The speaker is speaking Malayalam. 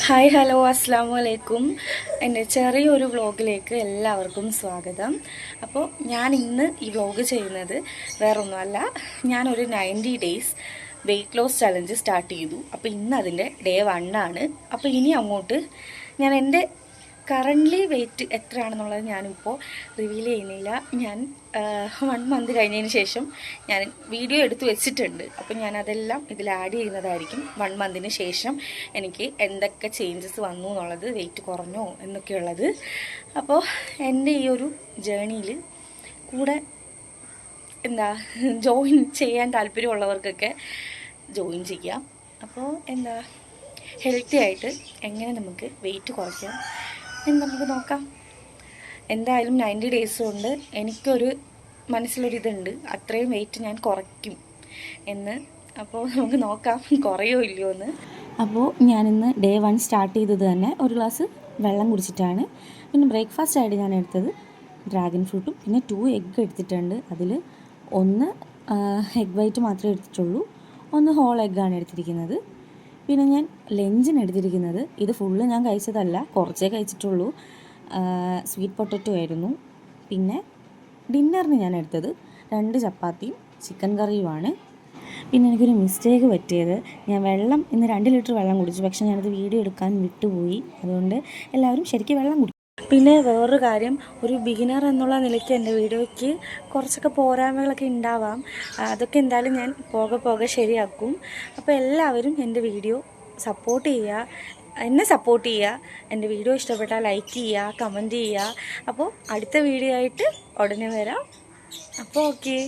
ഹായ് ഹലോ അസ്സാം വലൈക്കും. എൻ്റെ ചെറിയൊരു വ്ളോഗിലേക്ക് എല്ലാവർക്കും സ്വാഗതം. അപ്പോൾ ഞാൻ ഇന്ന് ഈ വ്ളോഗ് ചെയ്യുന്നത് വേറൊന്നുമല്ല, ഞാനൊരു 90 days weight loss challenge start ചെയ്തു. അപ്പോൾ ഇന്ന് അതിൻ്റെ ഡേ 1 ആണ്. അപ്പോൾ ഇനി അങ്ങോട്ട് ഞാൻ എൻ്റെ കറൻ്റ്ലി വെയ്റ്റ് എത്രയാണെന്നുള്ളത് ഞാനിപ്പോൾ റിവീൽ ചെയ്യുന്നില്ല. ഞാൻ 1 മന്ത് കഴിഞ്ഞതിന് ശേഷം ഞാൻ വീഡിയോ എടുത്ത് വെച്ചിട്ടുണ്ട്. അപ്പോൾ ഞാനതെല്ലാം ഇതിൽ ആഡ് ചെയ്യുന്നതായിരിക്കും. 1 മന്തിന് ശേഷം എനിക്ക് എന്തൊക്കെ ചേഞ്ചസ് വന്നു എന്നുള്ളത്, വെയിറ്റ് കുറഞ്ഞോ എന്നൊക്കെയുള്ളത്. അപ്പോൾ എൻ്റെ ഈ ഒരു ജേണിയിൽ കൂടെ ജോയിൻ ചെയ്യാൻ താല്പര്യമുള്ളവർക്കൊക്കെ ജോയിൻ ചെയ്യാം. അപ്പോൾ ഹെൽത്തി ആയിട്ട് എങ്ങനെ നമുക്ക് വെയിറ്റ് കുറയ്ക്കാം എന്ന് നമുക്ക് നോക്കാം. എന്തായാലും 90 ഡേയ്സ് കൊണ്ട് എനിക്കൊരു മനസ്സിലൊരിതുണ്ട്, അത്രയും വെയിറ്റ് ഞാൻ കുറയ്ക്കും എന്ന്. അപ്പോൾ നമുക്ക് നോക്കാം കുറയോ ഇല്ലയോ എന്ന്. അപ്പോൾ ഞാനിന്ന് ഡേ 1 സ്റ്റാർട്ട് ചെയ്തത് തന്നെ ഒരു ഗ്ലാസ് വെള്ളം കുടിച്ചിട്ടാണ്. പിന്നെ ബ്രേക്ക്ഫാസ്റ്റ് ആയിട്ട് ഞാൻ എടുത്തത് ഡ്രാഗൺ ഫ്രൂട്ടും പിന്നെ 2 എഗ്ഗ് എടുത്തിട്ടുണ്ട്. അതിൽ 1 എഗ് വൈറ്റ് മാത്രമേ എടുത്തിട്ടുള്ളൂ, 1 ഹോൾ എഗ്ഗാണ് എടുത്തിരിക്കുന്നത്. പിന്നെ ഞാൻ ലഞ്ചിന് എടുത്തിരിക്കുന്നത്, ഇത് ഫുള്ള് ഞാൻ കഴിച്ചതല്ല, കുറച്ചേ കഴിച്ചിട്ടുള്ളൂ, സ്വീറ്റ് പൊട്ടറ്റോ ആയിരുന്നു. പിന്നെ ഡിന്നറിന് ഞാൻ എടുത്തത് 2 ചപ്പാത്തിയും ചിക്കൻ കറിയുമാണ്. പിന്നെ എനിക്കൊരു മിസ്റ്റേക്ക് പറ്റിയത്, ഞാൻ ഇന്ന് 2 ലിറ്റർ വെള്ളം കുടിച്ചു, പക്ഷേ ഞാനത് വീഡിയോ എടുക്കാൻ വിട്ടുപോയി. അതുകൊണ്ട് എല്ലാവരും ശരിക്കും വെള്ളം കുടിക്കും. പിന്നെ വേറൊരു കാര്യം, ഒരു ബിഗിനർ എന്നുള്ള നിലയ്ക്ക് എൻ്റെ വീഡിയോയ്ക്ക് കുറച്ചൊക്കെ പോരായ്മകളൊക്കെ ഉണ്ടാവാം. അതൊക്കെ എന്തായാലും ഞാൻ പോകെ ശരിയാക്കും. അപ്പോൾ എല്ലാവരും എൻ്റെ വീഡിയോ സപ്പോർട്ട് ചെയ്യുക, എന്നെ സപ്പോർട്ട് ചെയ്യുക. എൻ്റെ വീഡിയോ ഇഷ്ടപ്പെട്ടാൽ ലൈക്ക് ചെയ്യുക, കമൻറ്റ് ചെയ്യുക. അപ്പോൾ അടുത്ത വീഡിയോ ആയിട്ട് ഉടനെ വരാം. അപ്പോൾ ഓക്കേ.